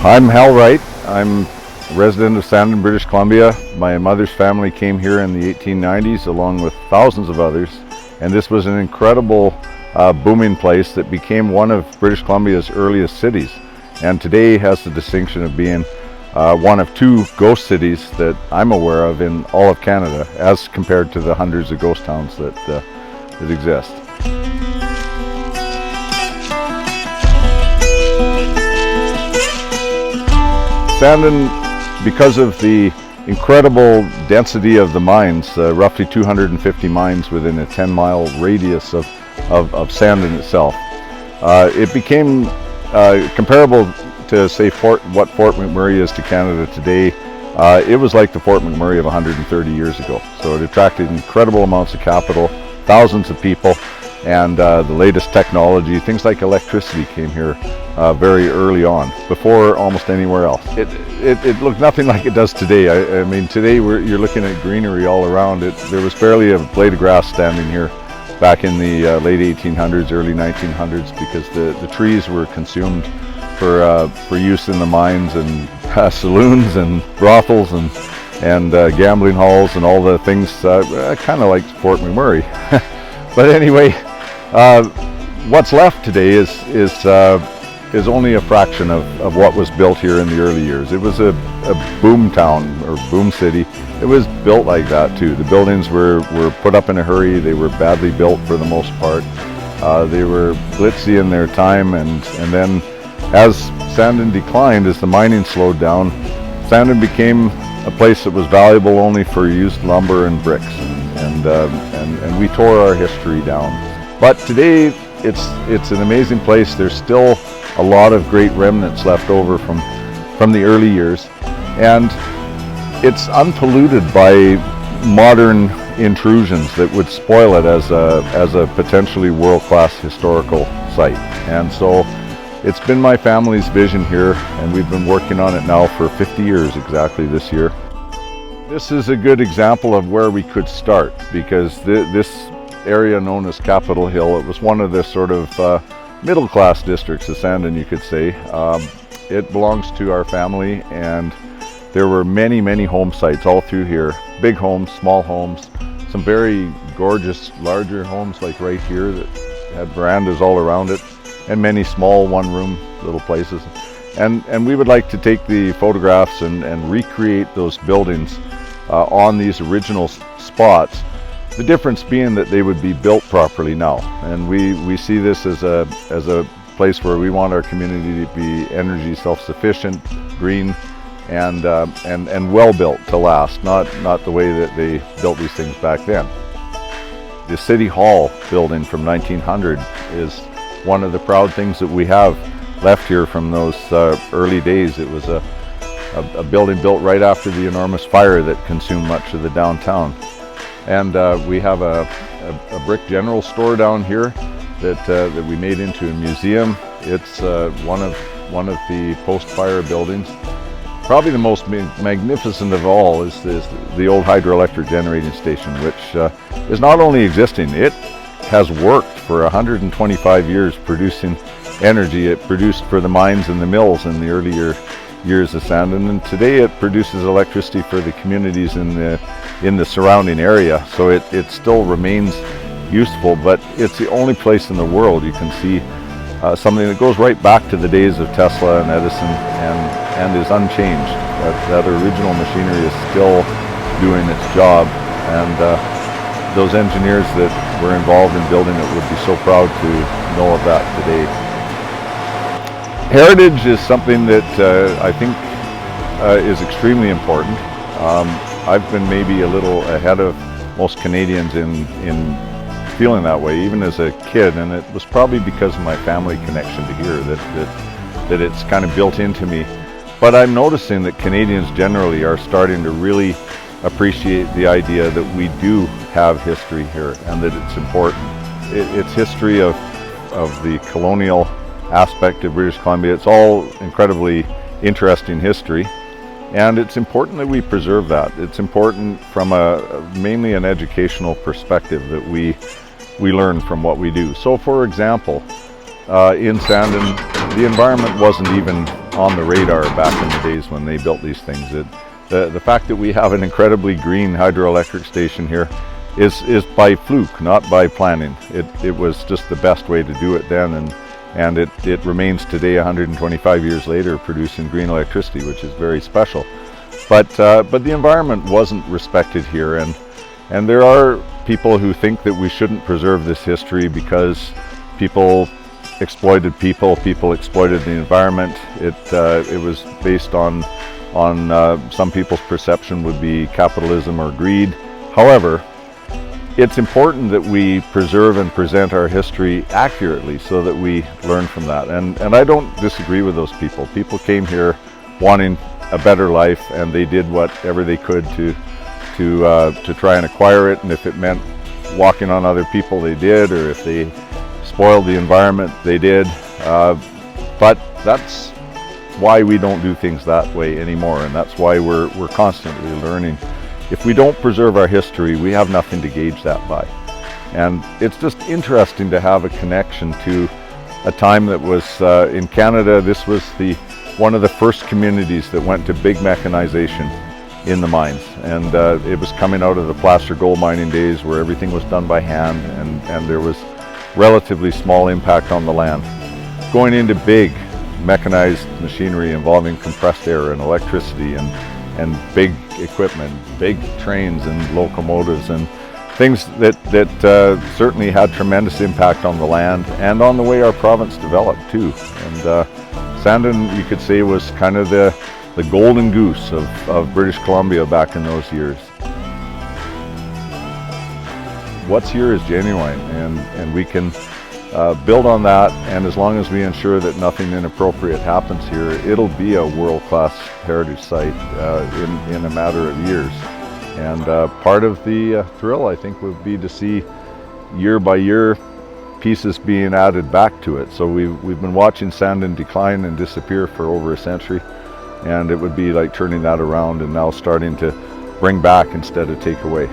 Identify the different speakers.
Speaker 1: I'm Hal Wright. I'm a resident of Sandon, British Columbia. My mother's family came here in the 1890s along with thousands of others, and this was an incredible booming place that became one of British Columbia's earliest cities, and today has the distinction of being one of two ghost cities that I'm aware of in all of Canada, as compared to the hundreds of ghost towns that exist. Sandon, because of the incredible density of the mines, roughly 250 mines within a 10-mile radius of Sandon itself, it became comparable to, say, what Fort McMurray is to Canada today. It was like the Fort McMurray of 130 years ago. So it attracted incredible amounts of capital, thousands of people, and the latest technology. Things like electricity came here very early on, before almost anywhere else. It looked nothing like it does today. I mean, today you're looking at greenery all around it. There was barely a blade of grass standing here back in the late 1800s, early 1900s, because the trees were consumed for use in the mines and saloons and brothels and gambling halls and all the things, kind of like Fort McMurray. But anyway, what's left today is only a fraction of what was built here in the early years. It was a boom town, or boom city. It was built like that too. The buildings were put up in a hurry. They were badly built for the most part. They were glitzy in their time, and then as Sandon declined, as the mining slowed down, Sandon became a place that was valuable only for used lumber and bricks, and we tore our history down. But today it's an amazing place. There's still a lot of great remnants left over from the early years, and it's unpolluted by modern intrusions that would spoil it as a potentially world-class historical site. And so it's been my family's vision here, and we've been working on it now for 50 years exactly this year. This is a good example of where we could start, because this area known as Capitol Hill, it was one of the sort of middle-class districts of Sandon, you could say. It belongs to our family, and there were many home sites all through here. Big homes, small homes, some very gorgeous larger homes like right here that had verandas all around it, and many small one-room little places. And we would like to take the photographs and recreate those buildings on these original spots. The difference being that they would be built properly now, and we see this as a place where we want our community to be energy self-sufficient, green, and well built to last, not the way that they built these things back then. The City Hall building from 1900 is one of the proud things that we have left here from those early days. It was a building built right after the enormous fire that consumed much of the downtown. And we have a brick general store down here that we made into a museum. It's one of the post-fire buildings. Probably the most magnificent of all is the old hydroelectric generating station, which is not only existing, it has worked for 125 years producing energy. It produced for the mines and the mills in the earlier years of Sandon, and today it produces electricity for the communities in the surrounding area. So it still remains useful, but it's the only place in the world you can see something that goes right back to the days of Tesla and Edison and is unchanged. That original machinery is still doing its job, and those engineers that were involved in building it would be so proud to know of that today. Heritage is something that I think is extremely important. I've been maybe a little ahead of most Canadians in feeling that way, even as a kid, and it was probably because of my family connection to here that it's kind of built into me. But I'm noticing that Canadians generally are starting to really appreciate the idea that we do have history here and that it's important. It's history of the colonial aspect of British Columbia. It's all incredibly interesting history, and it's important that we preserve that. It's important from mainly an educational perspective that we learn from what we do. So for example, in Sandon, the environment wasn't even on the radar back in the days when they built these things. The fact that we have an incredibly green hydroelectric station here is by fluke, not by planning. It was just the best way to do it then, and it remains today 125 years later producing green electricity, which is very special. But the environment wasn't respected here, and there are people who think that we shouldn't preserve this history because people exploited people exploited the environment. It was based on some people's perception would be capitalism or greed. However, it's important that we preserve and present our history accurately so that we learn from that. And I don't disagree with those people. People came here wanting a better life, and they did whatever they could to try and acquire it. And if it meant walking on other people, they did, or if they spoiled the environment, they did. But that's why we don't do things that way anymore, and that's why we're constantly learning. If we don't preserve our history, we have nothing to gauge that by. And it's just interesting to have a connection to a time that was in Canada. This was one of the first communities that went to big mechanization in the mines, and it was coming out of the placer gold mining days where everything was done by hand, and there was relatively small impact on the land. Going into big mechanized machinery involving compressed air and electricity and big equipment, big trains and locomotives and things that certainly had tremendous impact on the land and on the way our province developed too. And Sandon, you could say, was kind of the golden goose of British Columbia back in those years. What's here is genuine, and we can build on that, and as long as we ensure that nothing inappropriate happens here, it'll be a world-class heritage site in a matter of years. And part of the thrill, I think, would be to see year by year pieces being added back to it. So we've been watching Sandon decline and disappear for over a century, and it would be like turning that around and now starting to bring back instead of take away.